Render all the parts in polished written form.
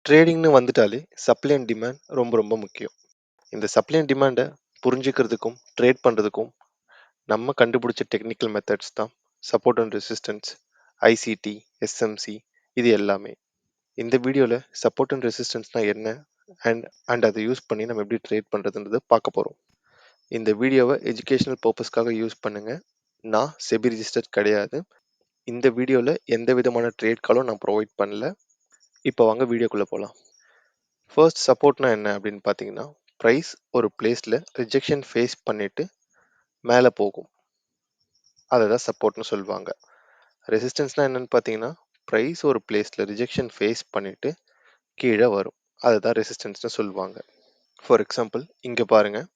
ட்ரேடிங்னு வந்துட்டாலே supply and demand ரொம்ப ரொம்ப முக்கியம். இந்த சப்ளை அண்ட் டிமாண்டை புரிஞ்சுக்கிறதுக்கும் ட்ரேட் பண்ணுறதுக்கும் நம்ம கண்டுபிடிச்ச டெக்னிக்கல் மெத்தட்ஸ் தான் support and resistance, ICT, SMC, இது எல்லாமே. இந்த வீடியோவில் சப்போர்ட் அண்ட் ரெசிஸ்டன்ஸ்னால் என்ன அண்ட் அண்ட் அதை யூஸ் பண்ணி நம்ம எப்படி ட்ரேட் பண்ணுறதுன்றதை பார்க்க போகிறோம். இந்த வீடியோவை எஜுகேஷனல் பர்பஸ்க்காக யூஸ் பண்ணுங்கள். நான் செபி ரிஜிஸ்டர் கிடையாது. இந்த வீடியோவில் எந்த விதமான ட்ரேட் காலும் நான் ப்ரொவைட் பண்ணல. இப்போ வாங்க வீடியோக்குள்ளே போகலாம். ஃபர்ஸ்ட் சப்போர்ட்னா என்ன அப்படின்னு பார்த்தீங்கன்னா, ப்ரைஸ் ஒரு பிளேஸில் ரிஜெக்ஷன் ஃபேஸ் பண்ணிட்டு மேலே போகும், அதை தான் சப்போர்ட்னு சொல்லுவாங்க. ரெசிஸ்டன்ஸ்னால் என்னன்னு பார்த்தீங்கன்னா, ப்ரைஸ் ஒரு பிளேஸில் ரிஜெக்ஷன் ஃபேஸ் பண்ணிட்டு கீழே வரும், அதை தான் ரெசிஸ்டன்ஸ்னு சொல்லுவாங்க. ஃபார் எக்ஸாம்பிள் இங்கே பாருங்கள்,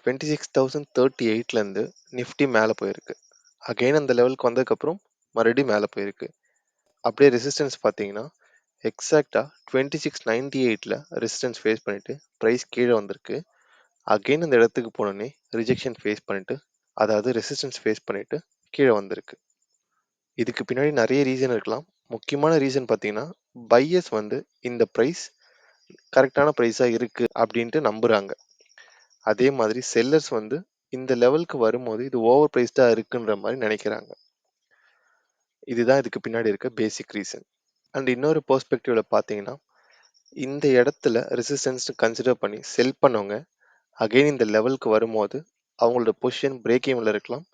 26,038லேருந்து நிஃப்டி மேலே போயிருக்கு. அகெயின் அந்த லெவலுக்கு வந்ததுக்கப்புறம் மறுபடியும் மேலே போயிருக்கு. அப்படியே ரெசிஸ்டன்ஸ் பார்த்தீங்கன்னா எக்ஸாக்டாக 2698 ரெசிஸ்டன்ஸ் ஃபேஸ் பண்ணிவிட்டு ப்ரைஸ் கீழே வந்திருக்கு. அகெயின் அந்த இடத்துக்கு போனோடனே ரிஜெக்ஷன் ஃபேஸ் பண்ணிவிட்டு, அதாவது ரெசிஸ்டன்ஸ் ஃபேஸ் பண்ணிவிட்டு கீழே வந்திருக்கு. இதுக்கு பின்னாடி நிறைய ரீசன் இருக்கலாம். முக்கியமான ரீசன் பார்த்தீங்கன்னா, பையர்ஸ் இந்த ப்ரைஸ் கரெக்டான ப்ரைஸாக இருக்குது அப்படின்ட்டு நம்புகிறாங்க. அதே மாதிரி செல்லர்ஸ் இந்த லெவலுக்கு வரும்போது இது ஓவர் ப்ரைஸ்டாக இருக்குன்ற மாதிரி நினைக்கிறாங்க. இதுதான் இதுக்கு பின்னாடி இருக்க பேசிக் ரீசன். அண்ட் இன்னொரு பெர்ஸ்பெக்டிவ்ல பார்த்தீங்கன்னா, இந்த இடத்துல ரெசிஸ்டன்ஸ் கன்சிடர் பண்ணி செல் பண்ணவங்க அகெயின் இந்த லெவலுக்கு வரும்போது அவங்களோட பொசிஷன் பிரேக் ஈவனில் இருக்கலாம்,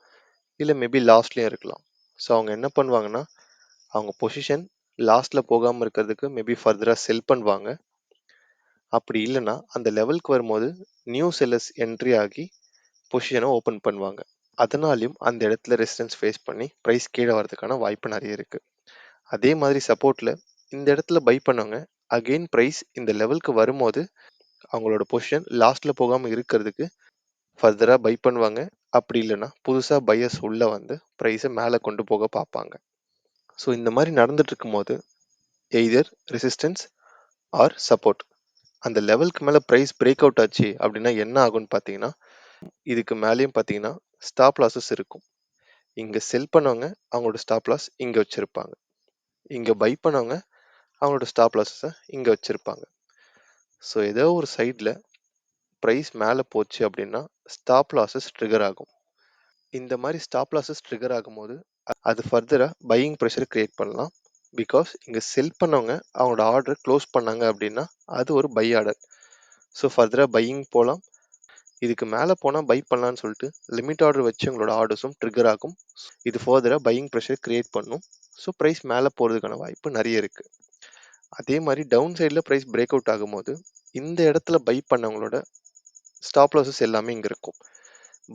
இல்லை மேபி லாஸ்ட்லேயும் இருக்கலாம். ஸோ அவங்க என்ன பண்ணுவாங்கன்னா, அவங்க பொசிஷன் லாஸ்ட்டில் போகாமல் இருக்கிறதுக்கு மேபி ஃபர்தராக செல் பண்ணுவாங்க. அப்படி இல்லைன்னா அந்த லெவலுக்கு வரும்போது நியூ செல்லர்ஸ் என்ட்ரி ஆகி பொசிஷனை ஓப்பன் பண்ணுவாங்க. அதனாலையும் அந்த இடத்துல ரெசிஸ்டன்ஸ் ஃபேஸ் பண்ணி ப்ரைஸ் கீழே வரதுக்கான வாய்ப்பு நிறைய இருக்குது. அதே மாதிரி சப்போர்ட்டில் இந்த இடத்துல பை பண்ணவங்க அகெயின் ப்ரைஸ் இந்த லெவலுக்கு வரும்போது அவங்களோட பொசிஷன் லாஸ்ட்டில் போகாமல் இருக்கிறதுக்கு ஃபர்தராக பை பண்ணுவாங்க. அப்படி இல்லைன்னா புதுசாக பையர்ஸ் உள்ளே ப்ரைஸை மேலே கொண்டு போக பார்ப்பாங்க. ஸோ இந்த மாதிரி நடந்துட்டு இருக்கும்போது எய்தர் ரெசிஸ்டன்ஸ் ஆர் சப்போர்ட், அந்த லெவலுக்கு மேலே ப்ரைஸ் பிரேக் அவுட் ஆச்சு அப்படின்னா என்ன ஆகும்னு பார்த்தீங்கன்னா, இதுக்கு மேலேயும் பார்த்தீங்கன்னா ஸ்டாப் லாஸஸ் இருக்கும். இங்கே செல் பண்ணவங்க அவங்களோட ஸ்டாப் லாஸ் இங்கே வச்சுருப்பாங்க, இங்கே பை பண்ணவங்க அவங்களோட ஸ்டாப் லாஸஸை இங்கே வச்சுருப்பாங்க. ஸோ ஏதோ ஒரு சைடில் ப்ரைஸ் மேலே போச்சு அப்படின்னா ஸ்டாப் லாஸஸ் ட்ரிகர் ஆகும். இந்த மாதிரி ஸ்டாப் லாஸஸ் ட்ரிகர் ஆகும்போது அது ஃபர்தராக பையிங் ப்ரெஷர் கிரியேட் பண்ணலாம். பிகாஸ் இங்கே செல் பண்ணவங்க அவங்களோட ஆர்டர் க்ளோஸ் பண்ணாங்க அப்படின்னா அது ஒரு பை ஆர்டர். ஸோ ஃபர்தராக பையிங் போகலாம். இதுக்கு மேலே போனால் பை பண்ணலான்னு சொல்லிட்டு லிமிட் ஆர்டர் வச்சு உங்களோட ஆர்டர்ஸும் ட்ரிகர் ஆகும். இது ஃபர்தராக பையிங் ப்ரெஷர் கிரியேட் பண்ணும். ஸோ ப்ரைஸ் மேலே போகிறதுக்கான வாய்ப்பு நிறைய இருக்குது. அதே மாதிரி டவுன் சைடில் ப்ரைஸ் பிரேக் அவுட் ஆகும்போது இந்த இடத்துல பை பண்ணவங்களோட ஸ்டாப் லாஸஸ் எல்லாமே இங்கே இருக்கும்.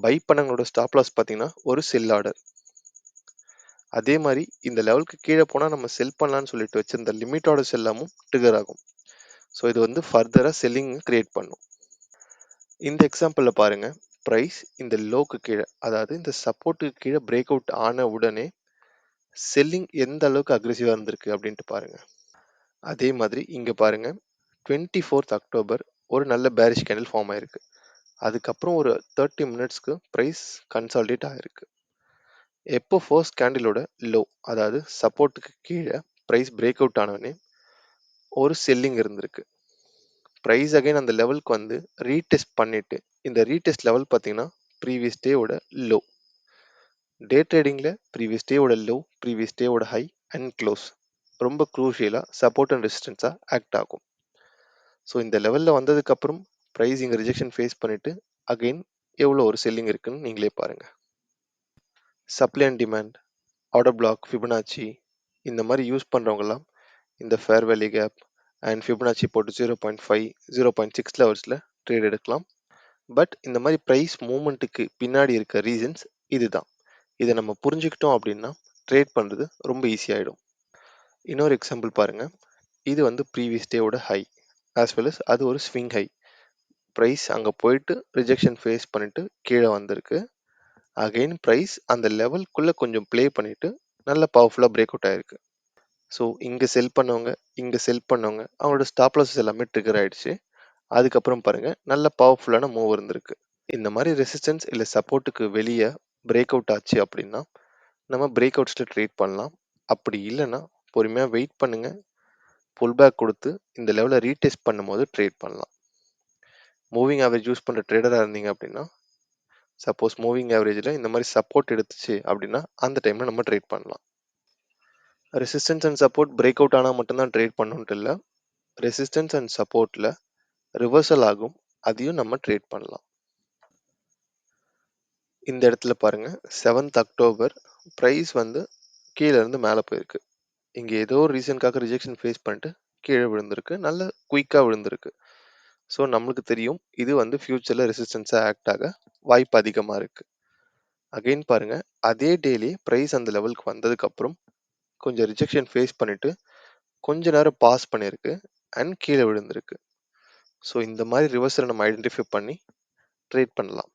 பை பண்ணவங்களோட ஸ்டாப் லாஸ் பார்த்தீங்கன்னா ஒரு செல் ஆர்டர். அதே மாதிரி இந்த லெவலுக்கு கீழே போனால் நம்ம செல் பண்ணலான்னு சொல்லிட்டு வச்சிருந்த லிமிட் ஆர்டர்ஸ் எல்லாமும் ட்ரிகர் ஆகும். ஸோ இது ஃபர்தராக செல்லிங் கிரியேட் பண்ணும். இந்த எக்ஸாம்பிளில் பாருங்க, ப்ரைஸ் இந்த லோக்கு கீழே, அதாவது இந்த சப்போர்ட்டுக்கு கீழே பிரேக் அவுட் ஆன உடனே செல்லிங் எந்த அளவுக்கு அக்ரெசிவாக இருந்திருக்கு அப்படின்ட்டு பாருங்க. அதே மாதிரி இங்கே பாருங்க, 24th அக்டோபர் ஒரு நல்ல பேரிஷ் கேண்டில் ஃபார்ம் ஆயிருக்கு. அதுக்கப்புறம் ஒரு 30 மினிட்ஸ்க்கு ப்ரைஸ் கன்சால்டேட் ஆகிருக்கு. எப்போ ஃபர்ஸ்ட் கேண்டிலோட லோ, அதாவது சப்போர்ட்டுக்கு கீழே ப்ரைஸ் பிரேக் அவுட் ஆனோடனே ஒரு செல்லிங் இருந்திருக்கு. ப்ரைஸ் அகைன் அந்த லெவலுக்கு ரீடெஸ்ட் பண்ணிட்டு, இந்த ரீடெஸ்ட் லெவல் பார்த்தீங்கன்னா ப்ரீவியஸ் டேவோட லோ. டே ட்ரேடிங்கில் ப்ரீவியஸ் டேவோட லோ, ப்ரீவியஸ் டேவோட ஹை அண்ட் க்ளோஸ் ரொம்ப க்ரூஷியலாக சப்போர்ட் அண்ட் ரெசிஸ்டன்ஸாக ஆக்ட் ஆகும். ஸோ இந்த லெவலில் வந்ததுக்கப்புறம் ப்ரைஸ் இங்கே ரிஜெக்ஷன் ஃபேஸ் பண்ணிவிட்டு அகெயின் எவ்வளோ ஒரு செல்லிங் இருக்குன்னு நீங்களே பாருங்கள். Supply and demand, order block, Fibonacci இந்த மாதிரி யூஸ் பண்ணுறவங்கலாம் இந்த fair value gap and Fibonacci போட்டு 0.5, 0.6 லெவல்ஸில் ட்ரேட் எடுக்கலாம். பட் இந்த மாதிரி ப்ரைஸ் மூமெண்ட்டுக்கு பின்னாடி இருக்க ரீசன்ஸ் இதுதான். இதை நம்ம புரிஞ்சுக்கிட்டோம் அப்படின்னா ட்ரேட் பண்ணுறது ரொம்ப ஈஸியாகிடும். இன்னொரு எக்ஸாம்பிள் பாருங்கள். இது ப்ரீவியஸ் டேவோட ஹை ஆஸ் வெல் அஸ் அது ஒரு ஸ்விங் ஹை. ப்ரைஸ் அங்கே போயிட்டு ரிஜெக்ஷன் ஃபேஸ் பண்ணிவிட்டு கீழே வந்திருக்கு. அகெயின் ப்ரைஸ் அந்த லெவல்குள்ளே கொஞ்சம் ப்ளே பண்ணிவிட்டு நல்ல பவர்ஃபுல்லாக பிரேக் அவுட் ஆகிருக்கு. ஸோ இங்கே செல் பண்ணவங்க, இங்கே செல் பண்ணவங்க அவங்களோட ஸ்டாப் லாஸஸ் எல்லாமே ட்ரிகர் ஆகிடுச்சு. அதுக்கப்புறம் பாருங்கள், நல்ல பவர்ஃபுல்லான மூவ் இருந்திருக்கு. இந்த மாதிரி ரெசிஸ்டன்ஸ் இல்லை சப்போர்ட்டுக்கு வெளியே பிரேக் அவுட் ஆச்சு அப்படின்னா நம்ம பிரேக் அவுட்ஸில் ட்ரேட் பண்ணலாம். அப்படி இல்லைன்னா பொறுமையாக வெயிட் பண்ணுங்கள். புல் பேக் கொடுத்து இந்த லெவலை ரீடெஸ்ட் பண்ணும்போது ட்ரேட் பண்ணலாம். மூவிங் ஆவரேஜ் யூஸ் பண்ணுற ட்ரேடராக இருந்தீங்க அப்படின்னா, சப்போஸ் மூவிங் ஆவரேஜில் இந்த மாதிரி சப்போர்ட் எடுத்துச்சு அப்படின்னா அந்த டைமில் நம்ம ட்ரேட் பண்ணலாம். Resistance and support break out ஆனால் மட்டும்தான் ட்ரேட் பண்ணணுன்ட்டு இல்லை. ரெசிஸ்டன்ஸ் அண்ட் சப்போர்ட்டில் ரிவர்சல் ஆகும், அதையும் நம்ம ட்ரேட் பண்ணலாம். இந்த இடத்துல பாருங்க, 7th அக்டோபர் ப்ரைஸ் வந்து கீழே இருந்து மேலே போயிருக்கு. இங்கே ஏதோ ஒரு ரீசனுக்காக ரிஜெக்ஷன் ஃபேஸ் பண்ணிட்டு கீழே விழுந்திருக்கு, நல்ல குயிக்காக விழுந்திருக்கு. ஸோ நம்மளுக்கு தெரியும் இது வந்து ஃபியூச்சரில் ரெசிஸ்டன்ஸாக ஆக்ட் ஆக வாய்ப்பு அதிகமாக இருக்குது. அகெயின் பாருங்க, அதே டேலி ப்ரைஸ் அந்த லெவலுக்கு வந்ததுக்கப்புறம் கொஞ்சம் ரிஜெக்ஷன் ஃபேஸ் பண்ணிட்டு கொஞ்ச நேரம் பாஸ் பண்ணியிருக்கு அண்ட் கீழே விழுந்திருக்கு. ஸோ இந்த மாதிரி ரிவர்சலை நம்ம ஐடென்டிஃபை பண்ணி ட்ரேட் பண்ணலாம்.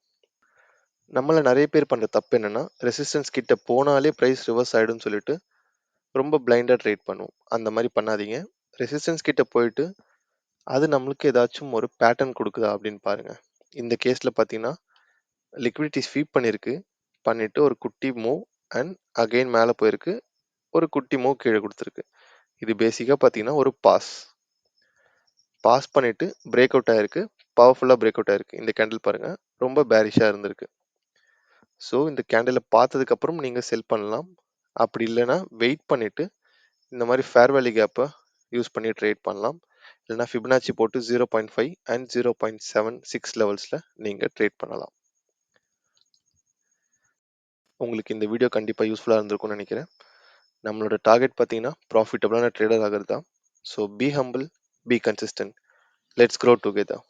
நம்மள நிறைய பேர் பண்ணுற தப்பு என்னன்னா, ரெசிஸ்டன்ஸ் கிட்ட போனாலே ப்ரைஸ் ரிவர்ஸ் ஆகிடும்னு சொல்லிட்டு ரொம்ப பிளைண்டாக ட்ரேட் பண்ணுவோம். அந்த மாதிரி பண்ணாதீங்க. ரெசிஸ்டன்ஸ் கிட்ட போயிட்டு அது நம்மளுக்கு ஏதாச்சும் ஒரு பேட்டர்ன் கொடுக்குதா அப்படின்னு பாருங்க. இந்த கேஸில் பார்த்தீங்கன்னா லிக்விடிட்டி ஸ்வீப் பண்ணிட்டு ஒரு குட்டி மூவ் அண்ட் அகெயின் மேலே போயிருக்கு, ஒரு குட்டி மூவ் கீழே கொடுத்துருக்கு. இது பேசிக்காக பார்த்தீங்கன்னா ஒரு பாஸ் பண்ணிட்டு பிரேக் அவுட் ஆயிருக்கு, பவர்ஃபுல்லாக பிரேக் அவுட் ஆயிருக்கு. இந்த கேண்டில் பாருங்க, ரொம்ப பேரிஷாக இருந்திருக்கு. ஸோ இந்த கேண்டிலை பார்த்ததுக்கப்புறம் நீங்கள் செல் பண்ணலாம். அப்படி இல்லைன்னா வெயிட் பண்ணிவிட்டு இந்த மாதிரி ஃபேர் வேல்யூ கேப்பை யூஸ் பண்ணி ட்ரேட் பண்ணலாம். இல்லைனா ஃபிபனாச்சி போட்டு 0.5 அண்ட் 0.76 லெவல்ஸில் நீங்கள் ட்ரேட் பண்ணலாம். உங்களுக்கு இந்த வீடியோ கண்டிப்பாக யூஸ்ஃபுல்லாக இருந்திருக்கும்னு நினைக்கிறேன். நம்மளோட டார்கெட் பார்த்தீங்கன்னா ப்ராஃபிட்டபிளான ட்ரேடர் ஆகிறது தான். So B humble, be consistent. Let's grow together.